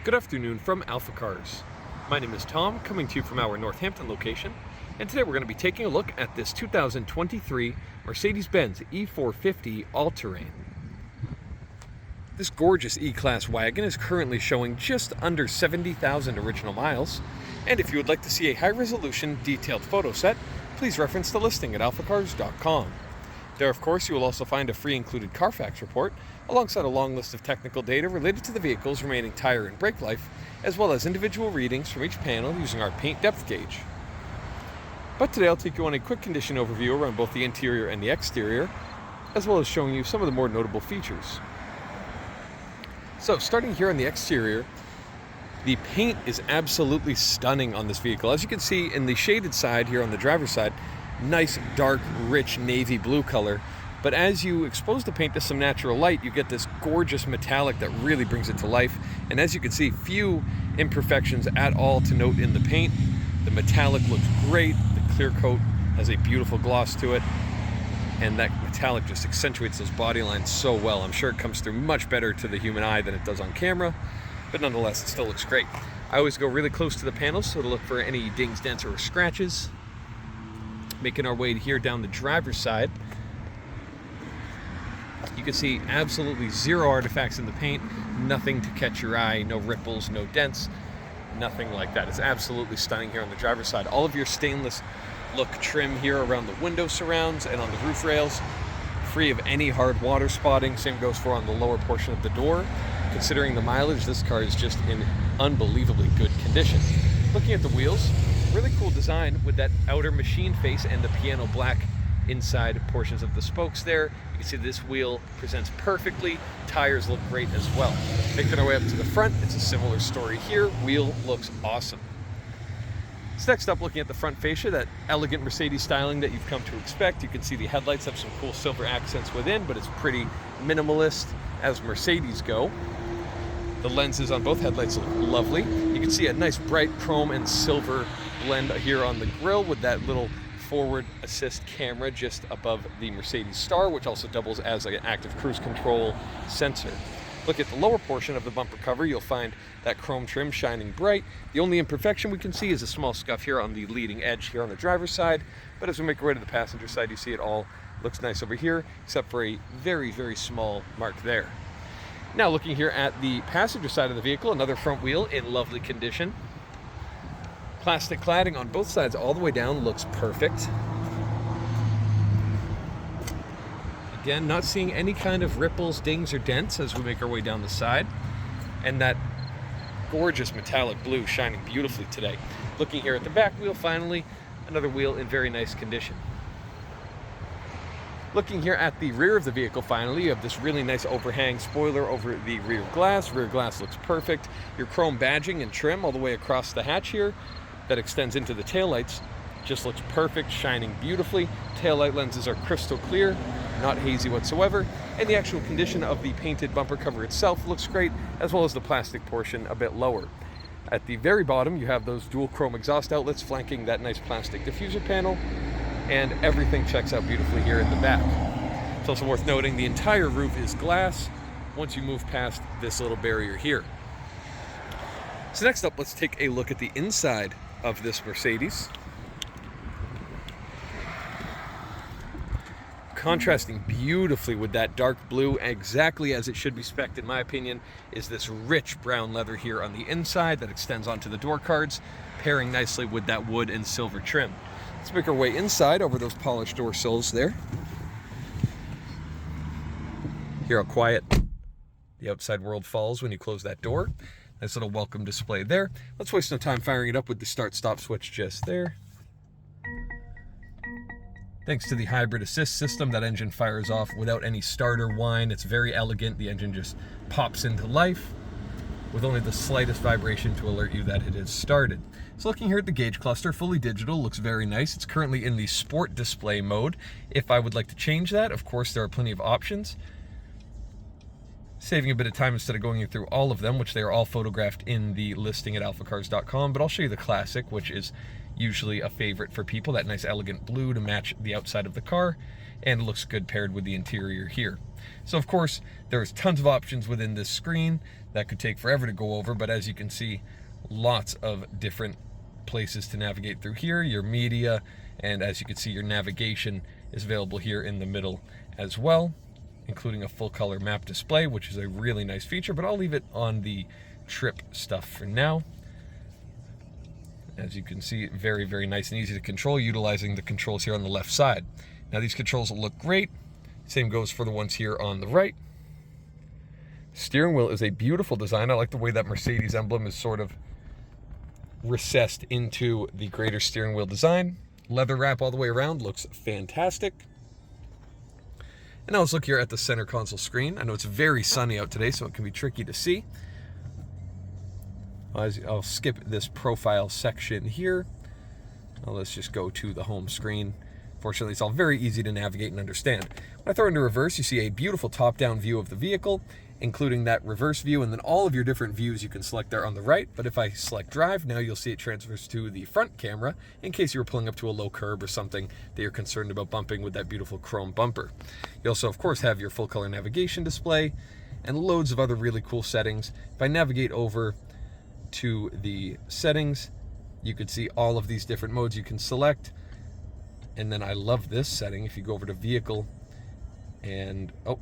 Good afternoon from AlphaCars. My name is Tom, coming to you from our Northampton location, and today we're going to be taking a look at this 2023 Mercedes-Benz E450 All-Terrain. This gorgeous E-Class wagon is currently showing just under 70,000 original miles, and if you would like to see a high-resolution detailed photo set, please reference the listing at alphacars.com. There, of course, you will also find a free included Carfax report, alongside a long list of technical data related to the vehicle's remaining tire and brake life, as well as individual readings from each panel using our paint depth gauge. But today I'll take you on a quick condition overview around both the interior and the exterior, as well as showing you some of the more notable features. So, starting here on the exterior, the paint is absolutely stunning on this vehicle. As you can see in the shaded side here on the driver's side, nice, dark, rich navy blue color. But as you expose the paint to some natural light, you get this gorgeous metallic that really brings it to life. And as you can see, few imperfections at all to note in the paint. The metallic looks great. The clear coat has a beautiful gloss to it. And that metallic just accentuates those body lines so well. I'm sure it comes through much better to the human eye than it does on camera. But nonetheless, it still looks great. I always go really close to the panels so to look for any dings, dents, or scratches. Making our way here down the driver's side, you can see absolutely zero artifacts in the paint, nothing to catch your eye, no ripples, no dents, nothing like that. It's absolutely stunning here on the driver's side. All of your stainless look trim here around the window surrounds and on the roof rails, free of any hard water spotting. Same goes for on the lower portion of the door. Considering the mileage, this car is just in unbelievably good condition. Looking at the wheels, really cool design with that outer machine face and the piano black inside portions of the spokes there. You can see this wheel presents perfectly. Tires look great as well. Making our way up to the front, it's a similar story here. Wheel looks awesome. So next up, looking at the front fascia, that elegant Mercedes styling that you've come to expect. You can see the headlights have some cool silver accents within, but it's pretty minimalist as Mercedes go. The lenses on both headlights look lovely. You can see a nice bright chrome and silver blend here on the grille with that little forward assist camera just above the Mercedes star, which also doubles as an active cruise control sensor. Look at the lower portion of the bumper cover, you'll find that chrome trim shining bright. The only imperfection we can see is a small scuff here on the leading edge here on the driver's side, but as we make our way to the passenger side, you see it all looks nice over here, except for a very, very small mark there. Now looking here at the passenger side of the vehicle, another front wheel in lovely condition. Plastic cladding on both sides all the way down looks perfect. Again, not seeing any kind of ripples, dings, or dents as we make our way down the side. And that gorgeous metallic blue shining beautifully today. Looking here at the back wheel, finally, another wheel in very nice condition. Looking here at the rear of the vehicle, finally, you have this really nice overhang spoiler over the rear glass. Rear glass looks perfect. Your chrome badging and trim all the way across the hatch here that extends into the taillights just looks perfect, shining beautifully. Taillight lenses are crystal clear, not hazy whatsoever, and the actual condition of the painted bumper cover itself looks great, as well as the plastic portion a bit lower. At the very bottom, you have those dual chrome exhaust outlets flanking that nice plastic diffuser panel, and everything checks out beautifully here in the back. It's also worth noting the entire roof is glass once you move past this little barrier here. So next up, let's take a look at the inside of this Mercedes. Contrasting beautifully with that dark blue, exactly as it should be spec'd in my opinion, is this rich brown leather here on the inside that extends onto the door cards, pairing nicely with that wood and silver trim. Let's make our way inside over those polished door sills there. Hear how quiet the outside world falls when you close that door. Nice little welcome display there. Let's waste no time firing it up with the start-stop switch just there. Thanks to the hybrid assist system, that engine fires off without any starter whine. It's very elegant. The engine just pops into life with only the slightest vibration to alert you that it has started. So looking here at the gauge cluster, fully digital, looks very nice. It's currently in the sport display mode. If I would like to change that, of course, there are plenty of options. Saving a bit of time instead of going through all of them, which they are all photographed in the listing at alphacars.com, but I'll show you the classic, which is usually a favorite for people, that nice elegant blue to match the outside of the car, and it looks good paired with the interior here. So of course, there's tons of options within this screen that could take forever to go over, but as you can see, lots of different places to navigate through here, your media, and as you can see, your navigation is available here in the middle as well, including a full color map display, which is a really nice feature, but I'll leave it on the trip stuff for now. As you can see, very, very nice and easy to control, utilizing the controls here on the left side. Now these controls will look great. Same goes for the ones here on the right. Steering wheel is a beautiful design. I like the way that Mercedes emblem is sort of recessed into the greater steering wheel design. Leather wrap all the way around, looks fantastic. And now let's look here at the center console screen. I know it's very sunny out today, so it can be tricky to see. I'll skip this profile section here. Now let's just go to the home screen. Fortunately, it's all very easy to navigate and understand. When I throw into reverse, you see a beautiful top-down view of the vehicle, including that reverse view, and then all of your different views you can select there on the right. But if I select drive, now you'll see it transfers to the front camera in case you were pulling up to a low curb or something that you're concerned about bumping with that beautiful chrome bumper. You also, of course, have your full color navigation display and loads of other really cool settings. If I navigate over to the settings, you could see all of these different modes you can select. And then I love this setting. If you go over to vehicle and, oh,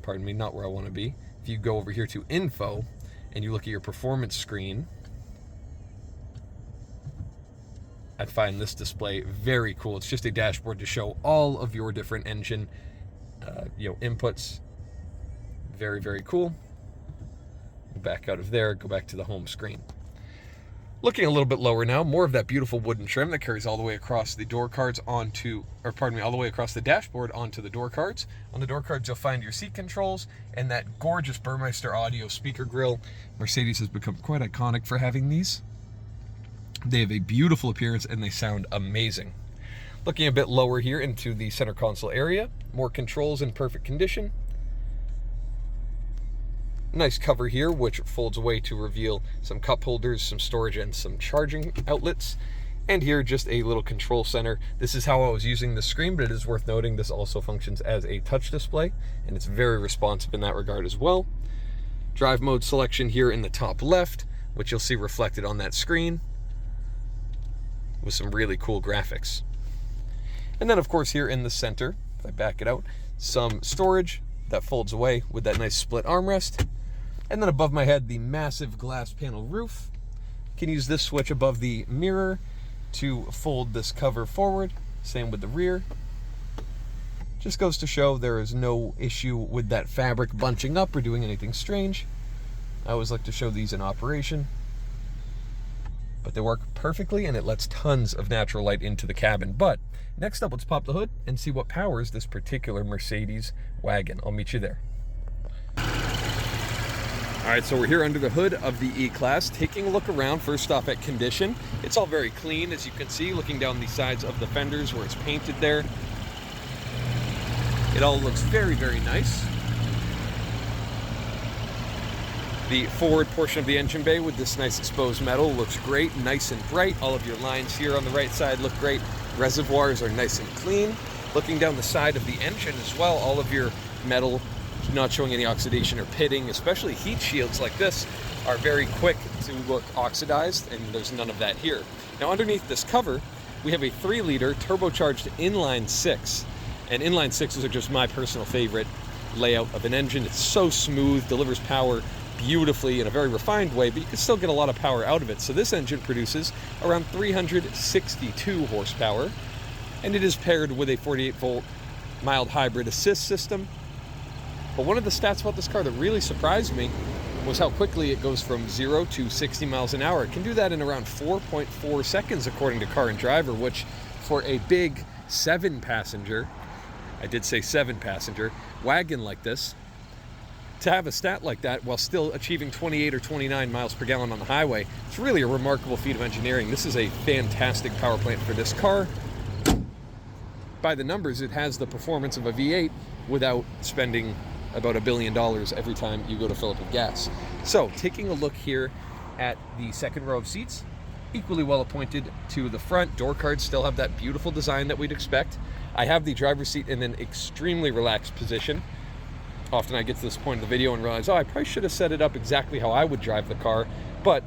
pardon me, not where I want to be. If you go over here to info and you look at your performance screen, I find this display very cool. It's just a dashboard to show all of your different engine inputs. Very, very cool. Back out of there, go back to the home screen. Looking a little bit lower now, more of that beautiful wooden trim that carries all the way across the door cards onto, or pardon me, all the way across the dashboard onto the door cards. On the door cards, you'll find your seat controls and that gorgeous Burmeister audio speaker grille. Mercedes has become quite iconic for having these. They have a beautiful appearance and they sound amazing. Looking a bit lower here into the center console area, more controls in perfect condition. Nice cover here, which folds away to reveal some cup holders, some storage, and some charging outlets. And here, just a little control center. This is how I was using the screen, but it is worth noting this also functions as a touch display, and it's very responsive in that regard as well. Drive mode selection here in the top left, which you'll see reflected on that screen with some really cool graphics. And then, of course, here in the center, if I back it out, some storage that folds away with that nice split armrest. And then above my head, the massive glass panel roof. Can use this switch above the mirror to fold this cover forward. Same with the rear. Just goes to show there is no issue with that fabric bunching up or doing anything strange. I always like to show these in operation. But they work perfectly and it lets tons of natural light into the cabin. But next up, let's pop the hood and see what powers this particular Mercedes wagon. I'll meet you there. All right, so we're here under the hood of the E-Class, taking a look around, first off at condition. It's all very clean, as you can see, looking down the sides of the fenders where it's painted there. It all looks very, very nice. The forward portion of the engine bay with this nice exposed metal looks great, nice and bright. All of your lines here on the right side look great. Reservoirs are nice and clean. Looking down the side of the engine as well, all of your metal not showing any oxidation or pitting, especially heat shields like this are very quick to look oxidized, and there's none of that here. Now underneath this cover, we have a 3-liter turbocharged inline 6, and inline 6s are just my personal favorite layout of an engine. It's so smooth, delivers power beautifully in a very refined way, but you can still get a lot of power out of it. So this engine produces around 362 horsepower, and it is paired with a 48-volt mild hybrid assist system. But one of the stats about this car that really surprised me was how quickly it goes from 0 to 60 miles an hour. It can do that in around 4.4 seconds, according to Car and Driver, which for a big 7-passenger, I did say 7-passenger, wagon like this, to have a stat like that while still achieving 28 or 29 miles per gallon on the highway, it's really a remarkable feat of engineering. This is a fantastic power plant for this car. By the numbers, it has the performance of a V8 without spending about $1 billion every time you go to fill up with gas. So taking a look here at the second row of seats, equally well appointed to the front. Door cards still have that beautiful design that we'd expect. I have the driver's seat in an extremely relaxed position. Often I get to this point in the video and realize, oh, I probably should have set it up exactly how I would drive the car, but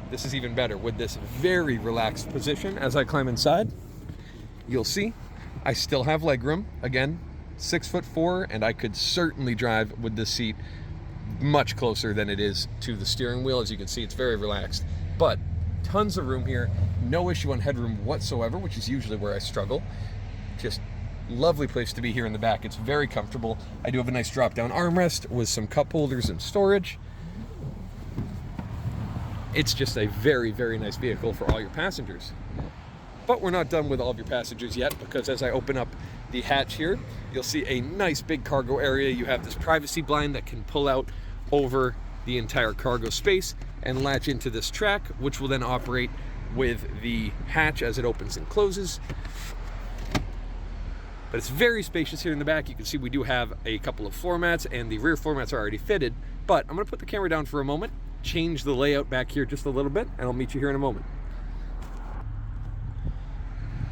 this is even better with this very relaxed position. As I climb inside, you'll see I still have legroom. Again, 6'4", and I could certainly drive with this seat much closer than it is to the steering wheel. As you can see, it's very relaxed, but tons of room here. No issue on headroom whatsoever, which is usually where I struggle. Just lovely place to be here in the back. It's very comfortable. I do have a nice drop down armrest with some cup holders and storage. It's just a very, very nice vehicle for all your passengers. But we're not done with all of your passengers yet, because as I open up the hatch here, you'll see a nice big cargo area. You have this privacy blind that can pull out over the entire cargo space and latch into this track, which will then operate with the hatch as it opens and closes. But it's very spacious here in the back. You can see we do have a couple of floor mats, and the rear floor mats are already fitted. But I'm gonna put the camera down for a moment, change the layout back here just a little bit, and I'll meet you here in a moment.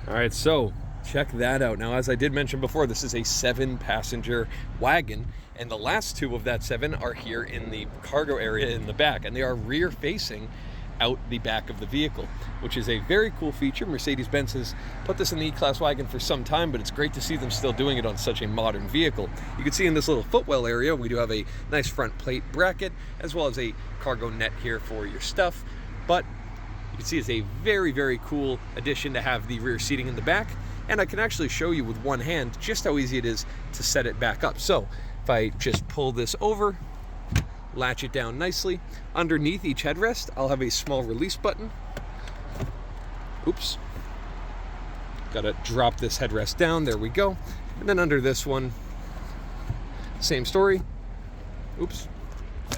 All right, so check that out. Now, as I did mention before, this is a 7-passenger wagon, and the last 2 of that 7 are here in the cargo area in the back, and they are rear facing out the back of the vehicle, which is a very cool feature. Mercedes-Benz has put this in the E-Class wagon for some time, but it's great to see them still doing it on such a modern vehicle. You can see in this little footwell area, we do have a nice front plate bracket, as well as a cargo net here for your stuff. But you can see it's a very, very cool addition to have the rear seating in the back. And I can actually show you with one hand just how easy it is to set it back up. So if I just pull this over, latch it down nicely. Underneath each headrest, I'll have a small release button. Oops. Gotta drop this headrest down, there we go. And then under this one, same story. Oops.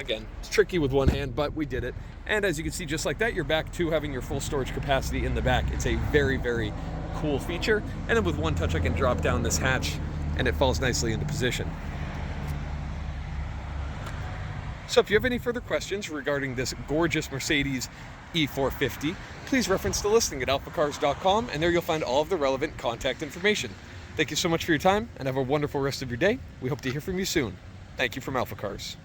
Again, it's tricky with one hand, but we did it. And as you can see, just like that, you're back to having your full storage capacity in the back. It's a very, very cool feature. And then with one touch, I can drop down this hatch and it falls nicely into position. So if you have any further questions regarding this gorgeous Mercedes E450, please reference the listing at alphacars.com, and there you'll find all of the relevant contact information. Thank you so much for your time, and have a wonderful rest of your day. We hope to hear from you soon. Thank you from AlphaCars.